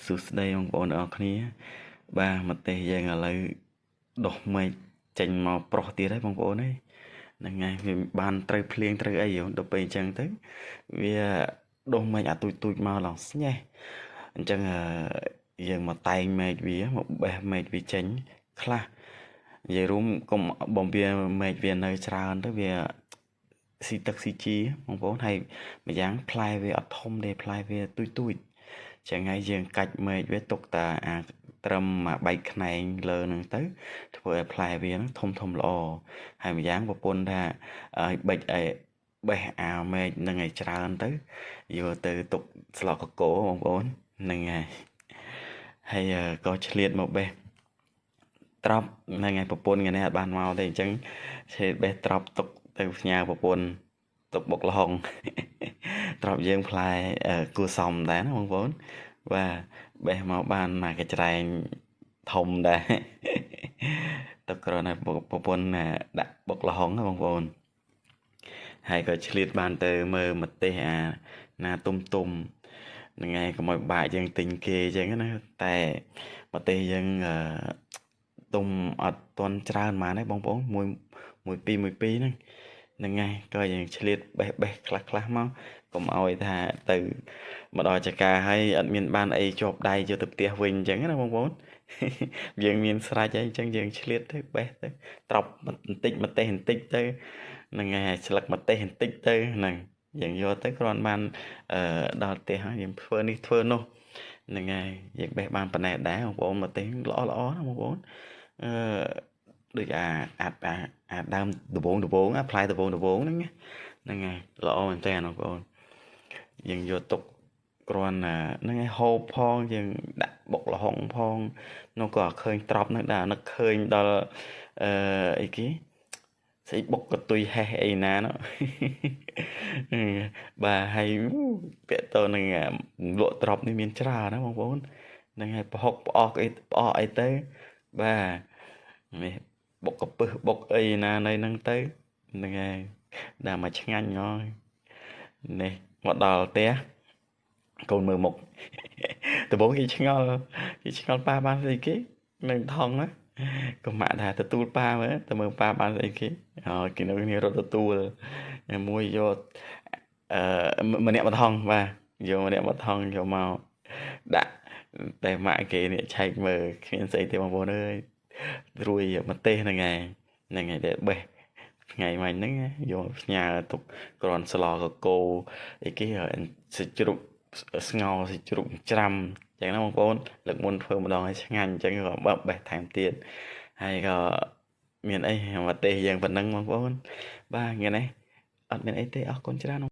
សួស្តីបងប្អូនទាំងអស់គ្នាបាទមកទេយើងឥឡូវដោះមែកចេញមកប្រុសទៀតហើយបងប្អូនហ្នឹងហើយវាបានត្រូវភ្លៀងត្រូវអីដល់ពេលអញ្ចឹងទៅវាដោះមែកអាទូចមកឡងស្ញេះអញ្ចឹងយើងមកតែងមែកវាមកបេះមែកវាចេញខ្លះនិយាយរួមកុំបំវាមែកវានៅច្រើនទៅវាស៊ីទឹកស៊ីជីបងប្អូនហើយម្យ៉ាងផ្លែវាអត់ធំទេផ្លែវាទូចចឹងហើយយើងកាច់មែកវាទុកតាអាត្រឹមមួយបែកខ្នែងលើហ្នឹងទៅធ្វើឲ្យផ្លែវាហ្នឹងធំល្អហើយម្យ៉ាងប្រពន្ធថាឲ្យបិចឲ្យបេះអាមែកហ្នឹងឲ្យច្រើនទៅយកទៅទុកស្លកកកូបងប្អូនហ្នឹងហើយក៏ឆ្លៀតមកបេះត្រប់ហ្នឹងហើយប្រពន្ធថ្ងៃនេះអត់បានមកទេអញ្ចឹងឆ្លៀតបេះត្រប់ទុកទៅផ្ញើប្រពន្ធទុកបុកលហុងត្រប់យើងផ្លែគួសមដែរណាបងប្អូនបាទបេះមកបានមកកញ្ច្រែងធំដែរទឹកគ្រាន់តែប្រពន្ធដាក់បុកលហុងណាបងប្អូនហើយក៏ឆ្លៀតបានទៅមើលម្ទេសអាណាទុំហ្នឹងហើយកុំឲ្យបាក់យើងទិញគេអញ្ចឹងណាតែម្ទេសយើងទុំអត់ទាន់ច្រើនហ្មងទេបងប្អូនមួយពីរហ្នឹងហើយក៏យើងឆ្លៀតបេះខ្លះមកកុំឲ្យថាទៅមកដល់ចកាហើយអត់មានបានអីជាប់ដៃយកទៅផ្ទះវិញអញ្ចឹងណាបងប្អូនយើងមានស្រេចហើយអញ្ចឹងយើងឆ្លៀតទៅបេះទៅត្រប់បន្តិចម្ទេសបន្តិចទៅហ្នឹងហើយស្លឹកម្ទេសបន្តិចទៅហ្នឹងយើងយកទៅគ្រាន់បានដល់ផ្ទះហើយយើងធ្វើនេះធ្វើនោះហ្នឹងហើយយើងបេះបានប៉ុណ្ណេះដែរបងប្អូនម្ទេសល្អណាបងប្អូនដូចអាដើមដំបងអាផ្លែដំបងហ្នឹងហើយល្អមែនតើបងប្អូនយើងយកទុកគ្រាន់ហ្នឹងហើយហូបផងយើងដាក់បុកលហុងផងនោះក៏ឃើញត្រប់នោះដែរនឹកឃើញដល់អីគេស្អីបុកកតុយហេះអីណានោះបាទហើយពាក់តនឹងលក់ត្រប់នេះមានច្រើនណាបងប្អូនហ្នឹងហើយប្រហុកផ្អកអីទៅបាទនេះបុកកពឹសបុកអីណានៅហ្នឹងទៅហ្នឹងហើយដាក់មកឆ្ងាញ់ហ៎នេះមកដល់ផ្ទះកូនមើលមុខដំបូងគេឆ្ងល់ប៉ាបានស្អីគេនឹងថងណាក៏ម៉ាក់ថាទទួលប៉ាមើលទៅមើលប៉ាបានស្អីគេគេនៅគ្នារត់ទទួលមួយយកម្នាក់មកថងបាទយកម្នាក់មកថងយកមកដាក់តែម៉ាក់គេនេះឆែកមើលគ្មានស្អីទេបងប្អូនអើយរួយម្ទេសហ្នឹងហើយដែលបេះថ្ងៃមិញហ្នឹងយកផ្ញើទុកគ្រាន់ស្លកកូអីគេសាច់ជ្រូកស្ងោរសាច់ជ្រូកច្រាំចឹងណាបងប្អូនលើកមុនធ្វើម្ដងឲ្យឆ្ងាញ់អញ្ចឹងក៏បេះថែមទៀតហើយក៏មានអីម្ទេសយើងប៉ុណ្ណឹងបងប្អូនបាទថ្ងៃនេះអត់មានអីទេអរគុណច្រើន